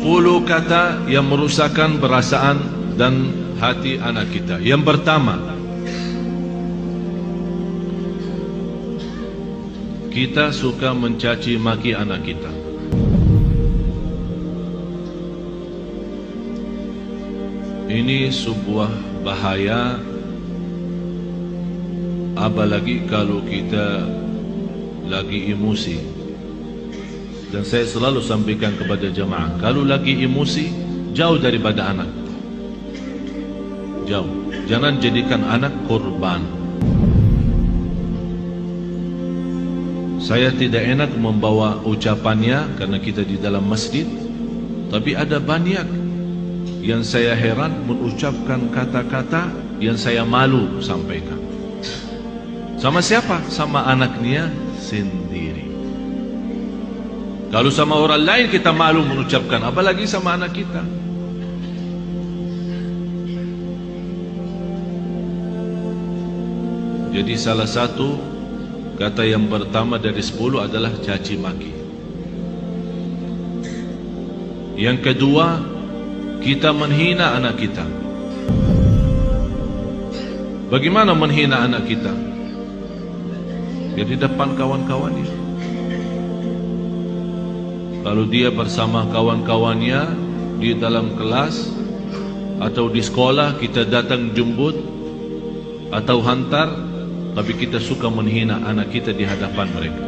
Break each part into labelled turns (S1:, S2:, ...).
S1: 10 kata yang merusakkan perasaan dan hati anak kita. Yang pertama, kita suka mencaci maki anak kita. Ini sebuah bahaya, apalagi kalau kita lagi emosi. Dan saya selalu sampaikan kepada jemaah, kalau lagi emosi, jauh daripada anak. Jauh. Jangan jadikan anak korban. Saya tidak enak membawa ucapannya karena kita di dalam masjid, tapi ada banyak yang saya heran mengucapkan kata-kata yang saya malu sampaikan. Sama siapa? Sama anaknya sendiri. Kalau sama orang lain kita malu mengucapkan, apalagi sama anak kita. Jadi salah satu kata yang pertama dari 10 adalah caci maki. Yang kedua, kita menghina anak kita. Bagaimana menghina anak kita? Ya di depan kawan-kawannya. Kalau dia bersama kawan-kawannya di dalam kelas atau di sekolah, kita datang jemput atau hantar, tapi kita suka menghina anak kita di hadapan mereka.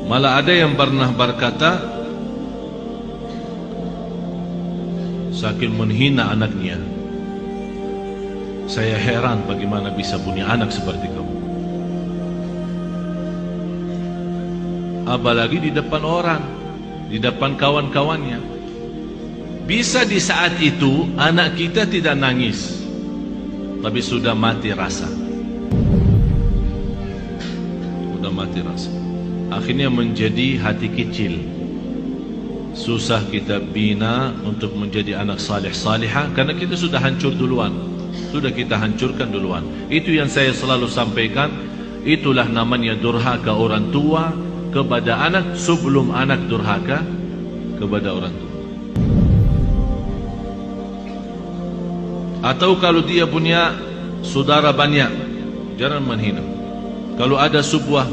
S1: Malah ada yang pernah berkata, saking menghina anaknya, saya heran bagaimana bisa punya anak seperti kamu. Apalagi di depan orang, di depan kawan-kawannya. Bisa di saat itu anak kita tidak nangis, tapi sudah mati rasa. Sudah mati rasa. Akhirnya menjadi hati kecil. Susah kita bina untuk menjadi anak salih salihah karena kita sudah hancur duluan. Sudah kita hancurkan duluan. Itu yang saya selalu sampaikan. Itulah namanya durhaka orang tua kepada anak sebelum anak durhaka kepada orang tua. Atau kalau dia punya saudara banyak, jangan menghina. Kalau ada sebuah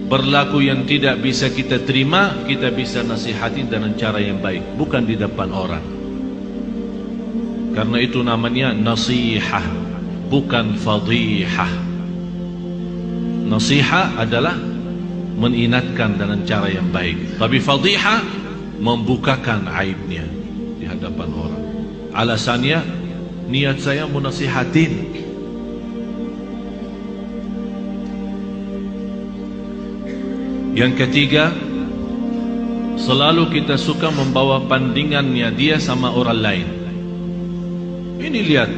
S1: berlaku yang tidak bisa kita terima, kita bisa nasihati dengan cara yang baik, bukan di depan orang. Karena itu namanya nasihah, bukan fadihah. Nasihah adalah mengingatkan dengan cara yang baik, tapi fadihah membukakan aibnya di hadapan orang. Alasannya, niat saya menasihatin. Yang ketiga, selalu kita suka membawa bandingannya dia sama orang lain. Ini lihat,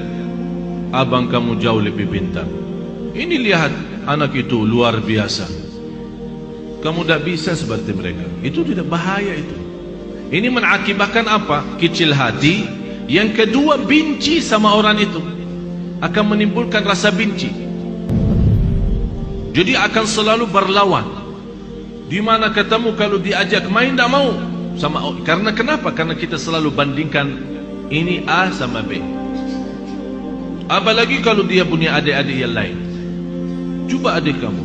S1: abang kamu jauh lebih pintar. Ini lihat, anak itu luar biasa. Kamu tidak bisa seperti mereka. Itu tidak bahaya itu. Ini mengakibatkan apa? Kecil hati. Yang kedua, benci sama orang itu. Akan menimbulkan rasa benci. Jadi akan selalu berlawan. Di mana ketemu kalau diajak main tidak mau sama. Karena kenapa? Karena kita selalu bandingkan ini A sama B. Apalagi kalau dia punya adik-adik yang lain. Coba adik kamu,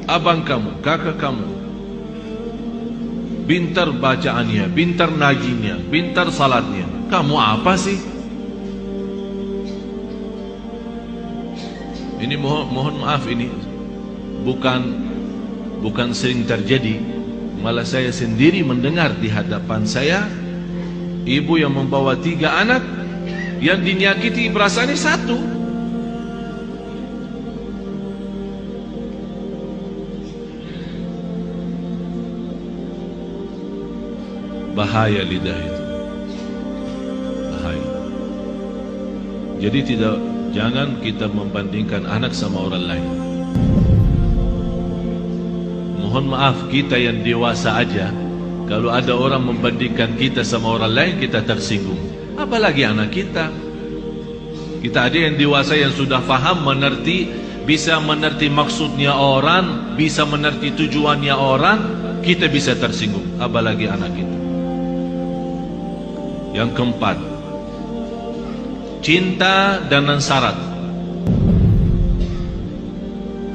S1: abang kamu, kakak kamu, pintar bacaannya, pintar najinya, pintar salatnya. Kamu apa sih? Ini mohon maaf, ini bukan sering terjadi, malah saya sendiri mendengar di hadapan saya ibu yang membawa 3 anak yang dinyakiti perasaannya 1. Bahaya lidah itu, bahaya. Jadi jangan kita membandingkan anak sama orang lain. Mohon maaf, kita yang dewasa aja, kalau ada orang membandingkan kita sama orang lain, kita tersinggung. Apalagi anak kita. Kita ada yang dewasa yang sudah faham, mengerti bisa mengerti maksudnya orang, bisa mengerti tujuannya orang, kita bisa tersinggung, apalagi anak kita. Yang keempat, cinta dengan syarat.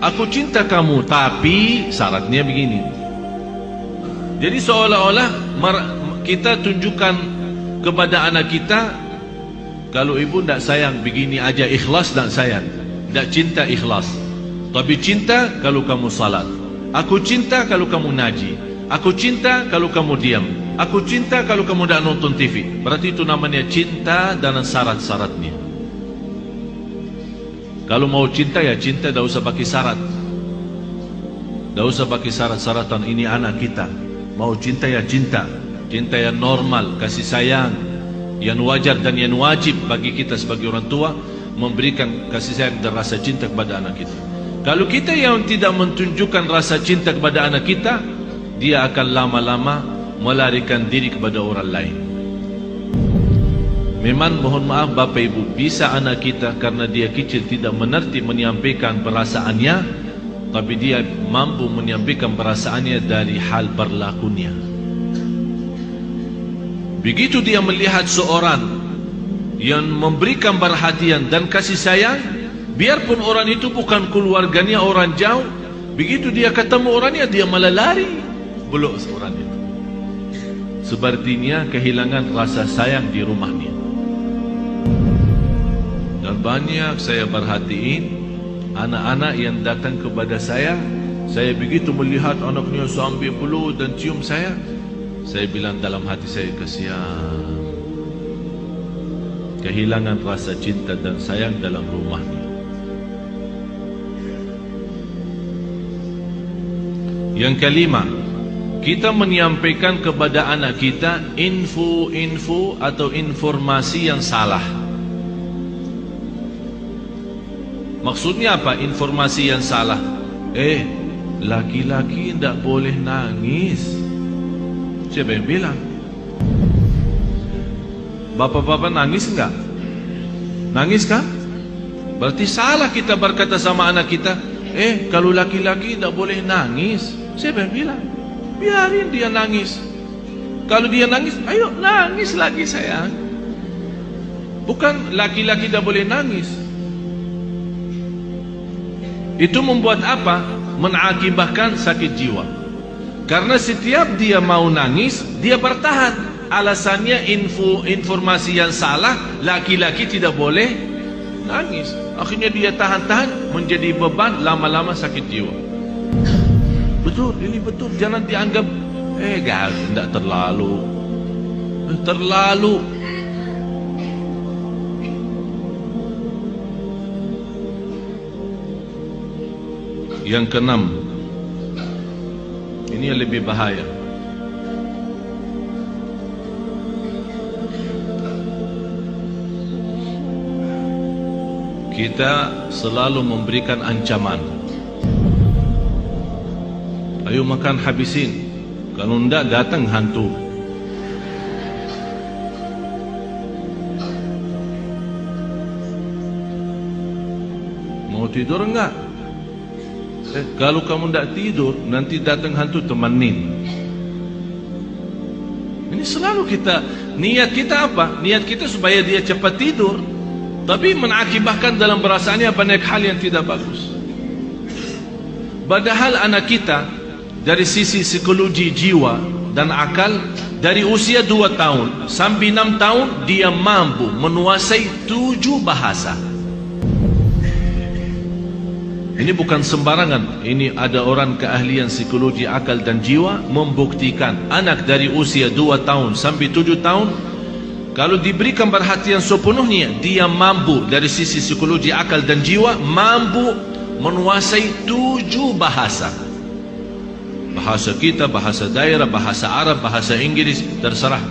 S1: Aku cinta kamu, tapi syaratnya begini. Jadi seolah-olah kita tunjukkan kepada anak kita, kalau ibu tidak sayang begini aja, ikhlas tidak sayang, tidak cinta ikhlas. Tapi cinta kalau kamu salat. Aku cinta kalau kamu ngaji. Aku cinta kalau kamu diam. Aku cinta kalau kamu tidak nonton TV. Berarti itu namanya cinta dan syarat-syaratnya. Kalau mau cinta ya cinta, tidak usah pakai syarat. Tidak usah pakai syarat-syaratan. Ini anak kita. Mau cinta ya cinta. Cinta yang normal, kasih sayang, yang wajar dan yang wajib bagi kita sebagai orang tua, memberikan kasih sayang dan rasa cinta kepada anak kita. Kalau kita yang tidak menunjukkan rasa cinta kepada anak kita, dia akan lama-lama melarikan diri kepada orang lain. Memang mohon maaf Bapak Ibu, bisa anak kita karena dia kecil tidak mengerti menyampaikan perasaannya, tapi dia mampu menyampaikan perasaannya dari hal berlakunya. Begitu dia melihat seorang yang memberikan perhatian dan kasih sayang, biarpun orang itu bukan keluarganya, orang jauh, begitu dia ketemu orangnya, dia malah lari, belum orang itu. Sepertinya kehilangan rasa sayang di rumahnya. Dan banyak saya perhatiin anak-anak yang datang kepada saya begitu melihat anaknya sambil peluk dan cium saya bilang dalam hati saya, kasihan, kehilangan rasa cinta dan sayang dalam rumahnya. Yang kelima, kita menyampaikan kepada anak kita info-info atau informasi yang salah. Maksudnya apa informasi yang salah? Laki-laki tidak boleh nangis. Siapa yang bilang? Bapak-bapak nangis enggak? Nangis kan? Berarti salah kita berkata sama anak kita, kalau laki-laki tidak boleh nangis. Siapa yang bilang? Biarin dia nangis. Kalau dia nangis, ayo nangis lagi sayang. Bukan laki-laki tidak boleh nangis. Itu membuat apa? Mengakibatkan sakit jiwa. Karena setiap dia mau nangis, dia bertahan. Alasannya informasi yang salah, laki-laki tidak boleh nangis. Akhirnya dia tahan-tahan, menjadi beban, lama-lama sakit jiwa. Betul, ini betul. Jangan dianggap, tidak terlalu. Terlalu. Yang keenam, ini yang lebih bahaya. Kita selalu memberikan ancaman. Ayo makan habisin. Kalau tidak datang hantu. Mau tidur enggak? Kalau kamu tidak tidur, nanti datang hantu, temenin. Ini selalu kita, niat kita apa? Niat kita supaya dia cepat tidur, tapi mengakibatkan dalam perasaannya banyak hal yang tidak bagus. Padahal anak kita dari sisi psikologi jiwa dan akal, dari usia 2 tahun sampai 6 tahun dia mampu menguasai 7 bahasa. Ini bukan sembarangan. Ini ada orang keahlian psikologi akal dan jiwa membuktikan anak dari usia 2 tahun sampai 7 tahun, kalau diberikan perhatian sepenuhnya, dia mampu dari sisi psikologi akal dan jiwa mampu menguasai 7 bahasa. Bahasa kita, bahasa daerah, bahasa Arab, bahasa Inggris, terserah.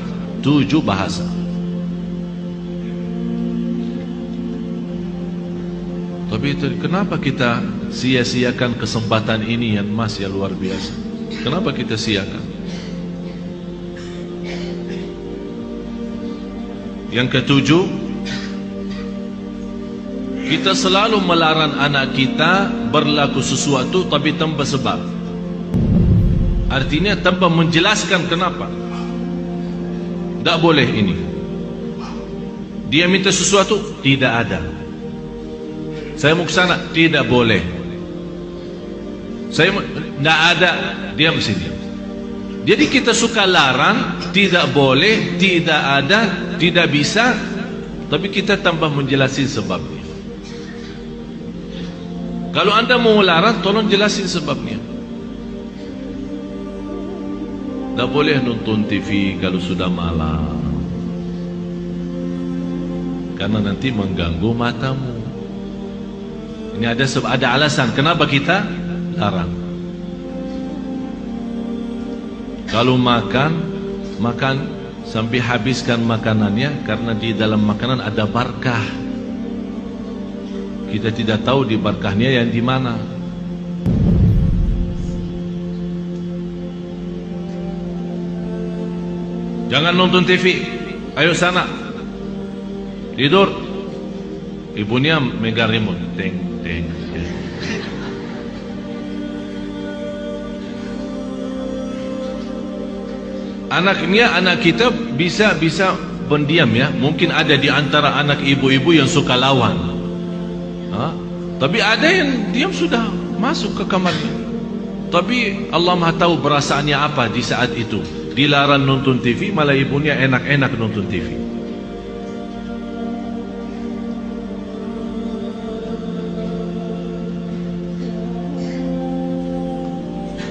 S1: 7 bahasa. Tapi kenapa kita sia-siakan kesempatan ini yang masih luar biasa? Kenapa kita siakan? Yang ketujuh, Kita selalu melarang anak kita berlaku sesuatu tapi tanpa sebab. Artinya tanpa menjelaskan kenapa. Tak boleh ini. Dia minta sesuatu, tidak ada. Saya mau ke sana, tidak boleh. Saya tidak ada, diam sini. Jadi kita suka larang, tidak boleh, tidak ada, tidak bisa, tapi kita tambah menjelaskan sebabnya. Kalau anda mau larang, tolong jelasin sebabnya. Tak boleh nonton TV kalau sudah malam, karena nanti mengganggu matamu. Ini ada alasan kenapa kita larang. Kalau makan sampai habiskan makanannya, karena di dalam makanan ada barakah. Kita tidak tahu di barakahnya yang di mana. Jangan nonton TV. Ayo sana. Tidur. Ibunya megang remote. Teng, teng, teng. Anak kita bisa pendiam ya. Mungkin ada di antara anak ibu-ibu yang suka lawan. Tapi ada yang diam sudah masuk ke kamarnya. Tapi Allah Maha tahu perasaannya apa di saat itu. Dilarang nonton TV, malah ibunya enak-enak nonton TV.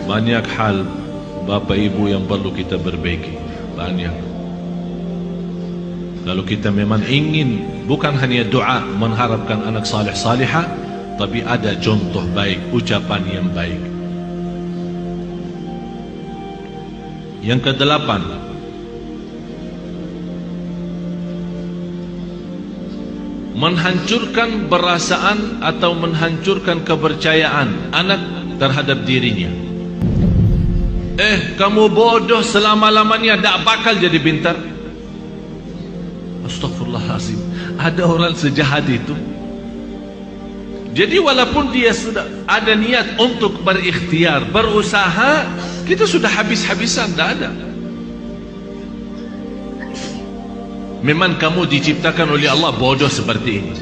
S1: Banyak hal bapak ibu yang perlu kita perbaiki. Banyak. Kalau kita memang ingin bukan hanya doa mengharapkan anak saleh salihah, tapi ada contoh baik, ucapan yang baik. Yang ke-8, menghancurkan perasaan atau menghancurkan kepercayaan anak terhadap dirinya. Kamu bodoh selama-lamanya, tak bakal jadi pintar. Astaghfirullahaladzim. Ada orang sejahat itu. Jadi walaupun dia sudah ada niat untuk berikhtiar, berusaha, kita sudah habis-habisan, tak ada. Memang kamu diciptakan oleh Allah bodoh seperti ini.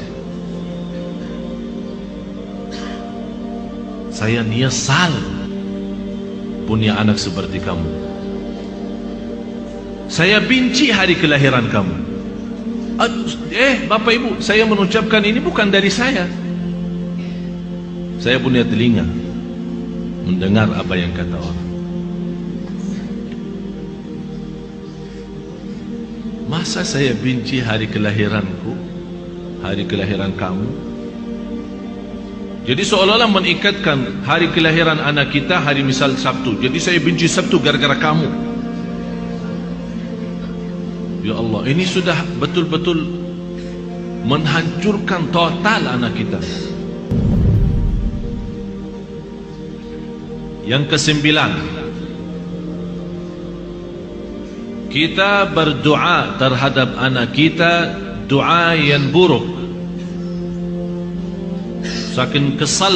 S1: Saya nyesal punya anak seperti kamu. Saya benci hari kelahiran kamu. Bapak ibu, saya mengucapkan ini bukan dari saya. Saya punya telinga mendengar apa yang kata orang. Masa saya benci hari kelahiranku, hari kelahiran kamu? Jadi seolah-olah mengikatkan hari kelahiran anak kita hari misal Sabtu. Jadi saya benci Sabtu gara-gara kamu. Ya Allah, ini sudah betul-betul menghancurkan total anak kita. Yang ke-9, kita berdoa terhadap anak kita doa yang buruk. Saking kesal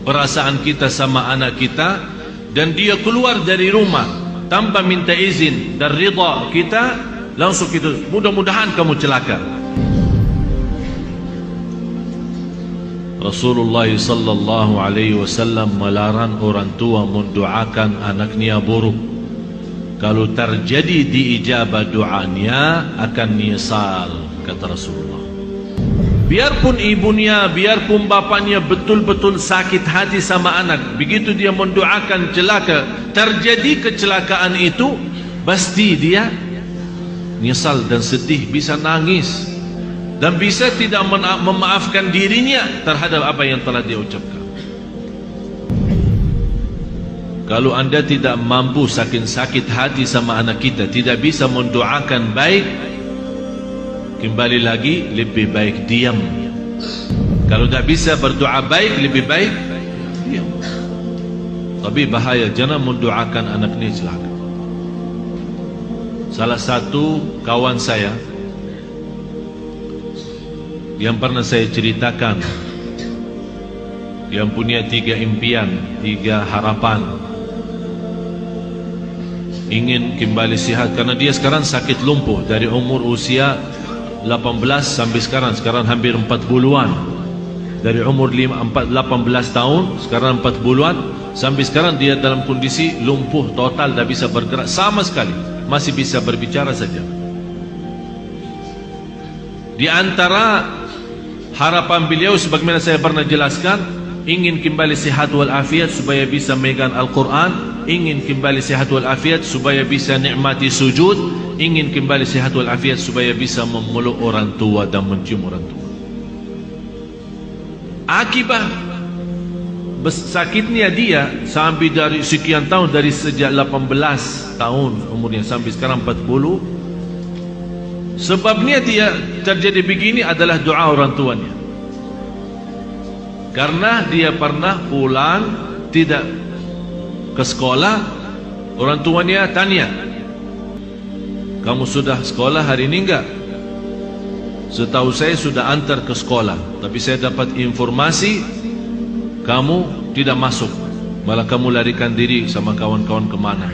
S1: perasaan kita sama anak kita, dan dia keluar dari rumah tanpa minta izin dan ridha kita, langsung kita, mudah-mudahan kamu celaka. Rasulullah sallallahu alaihi wasallam melarang orang tua mendoakan anaknya buruk. Kalau terjadi diijabah doanya akan nyesal, kata Rasulullah. Biarpun ibunya, biarpun bapaknya betul-betul sakit hati sama anak, begitu dia mendoakan celaka, terjadi kecelakaan itu, pasti dia nyesal dan sedih, bisa nangis, dan bisa tidak memaafkan dirinya terhadap apa yang telah dia ucapkan. Kalau anda tidak mampu saking sakit hati sama anak kita, tidak bisa mendoakan baik, kembali lagi lebih baik diam. Kalau tak bisa berdoa baik, lebih baik diam. Tapi bahaya, jangan mendoakan anak ini celaka. Salah satu kawan saya yang pernah saya ceritakan, yang punya 3 impian, 3 harapan, ingin kembali sihat, karena dia sekarang sakit lumpuh dari umur usia 18 sampai sekarang hampir 40-an. Dari umur 18 tahun, sekarang 40-an, sampai sekarang dia dalam kondisi lumpuh total, tak bisa bergerak sama sekali, masih bisa berbicara saja. Di antara harapan beliau, sebagaimana saya pernah jelaskan, ingin kembali sihat walafiat supaya bisa megang Al-Quran, ingin kembali sihat walafiat supaya bisa nikmati sujud, ingin kembali sihat walafiat supaya bisa memeluk orang tua dan mencium orang tua. Akibat sakitnya dia sampai dari sekian tahun, dari sejak 18 tahun umurnya sampai sekarang 40, sebabnya dia terjadi begini adalah doa orang tuanya. Karena dia pernah pulang tidak ke sekolah, orang tuanya tanya, kamu sudah sekolah hari ini enggak? Setahu saya sudah antar ke sekolah, tapi saya dapat informasi kamu tidak masuk, malah kamu larikan diri sama kawan-kawan kemana.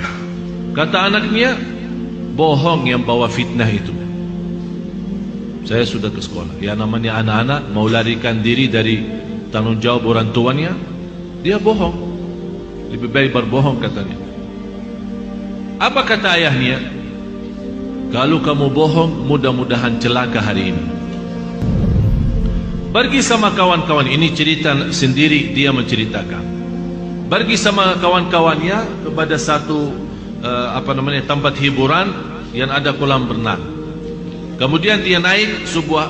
S1: Kata anaknya, bohong yang bawa fitnah itu. Saya sudah ke sekolah. Ya, namanya anak-anak mau larikan diri dari tanggung jawab orang tuanya, dia bohong. Lebih baik berbohong, katanya. Apa kata ayahnya? Kalau kamu bohong, mudah-mudahan celaka hari ini. Pergi sama kawan-kawan, ini cerita sendiri dia menceritakan. Pergi sama kawan-kawannya kepada satu tempat hiburan yang ada kolam renang. Kemudian dia naik sebuah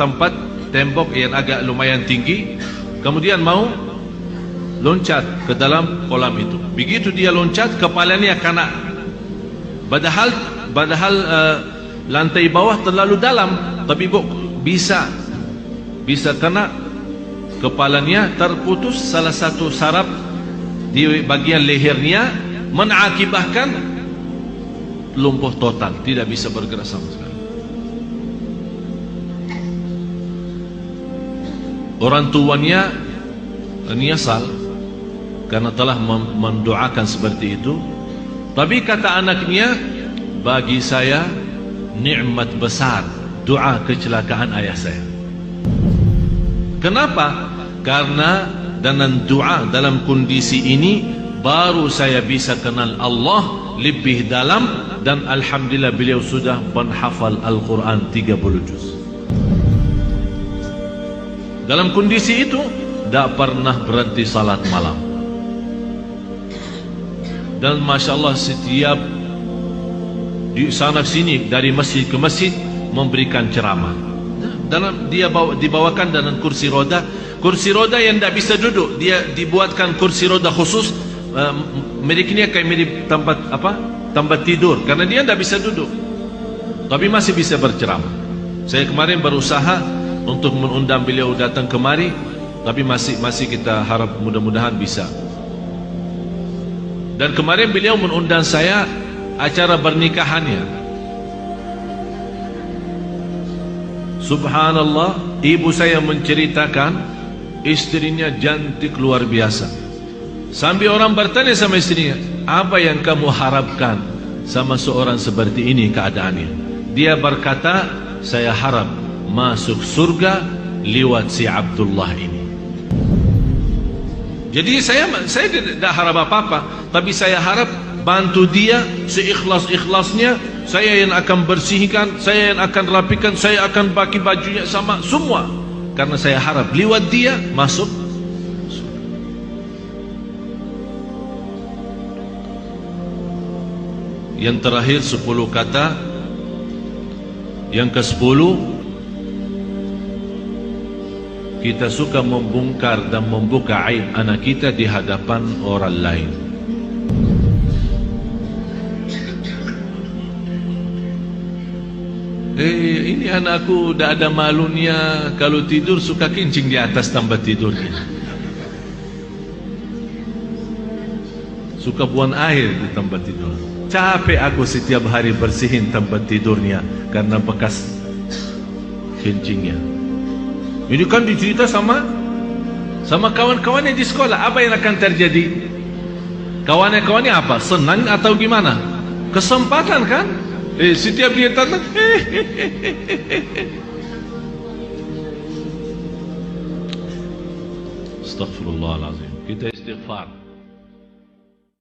S1: tempat tembok yang agak lumayan tinggi. Kemudian mau loncat ke dalam kolam itu. Begitu dia loncat, kepalanya kena. Padahal lantai bawah terlalu dalam, tapi bisa kena. Kepalanya terputus salah satu saraf di bagian lehernya, mengakibatkan lumpuh total, tidak bisa bergerak sama sekali. Orang tuanya menyesal karena telah mendoakan seperti itu. Tapi kata anaknya, bagi saya nikmat besar doa kecelakaan ayah saya. Kenapa? Karena dengan doa dalam kondisi ini baru saya bisa kenal Allah lebih dalam, dan alhamdulillah beliau sudah menghafal Al-Quran 30 juz. Dalam kondisi itu tak pernah berhenti salat malam. Dan Masya Allah, setiap di sana sini, dari masjid ke masjid, memberikan ceramah. Dia dibawakan dengan kursi roda. Kursi roda yang tak bisa duduk, dia dibuatkan kursi roda khusus. Miripnya kayak mirip tempat tidur, karena dia tak bisa duduk, tapi masih bisa berceramah. Saya kemarin berusaha untuk mengundang beliau datang kemari, tapi masih kita harap mudah-mudahan bisa. Dan kemarin beliau mengundang saya acara pernikahannya. Subhanallah, ibu saya menceritakan istrinya cantik luar biasa. Sampai orang bertanya sama istrinya, apa yang kamu harapkan sama seorang seperti ini keadaannya? Dia berkata, saya harap masuk surga lewat si Abdullah ini. Jadi saya tidak harap apa-apa, tapi saya harap bantu dia seikhlas-ikhlasnya. Saya yang akan bersihkan, saya yang akan rapikan, saya akan bagi bajunya sama semua, karena saya harap lewat dia masuk. Yang terakhir 10 kata. Yang ke-10, kita suka membongkar dan membuka aib anak kita di hadapan orang lain. Ini anakku dah ada malunya, kalau tidur suka kencing di atas tempat tidurnya, suka buang air di tempat tidur. Capek aku setiap hari bersihin tempat tidurnya karena bekas kencingnya. Ini kan dicerita sama kawan-kawannya di sekolah. Apa yang akan terjadi? Kawan-kawannya apa? Senang atau gimana? Kesempatan kan? Setiap dia datang, Astaghfirullahaladzim. Kita istighfar.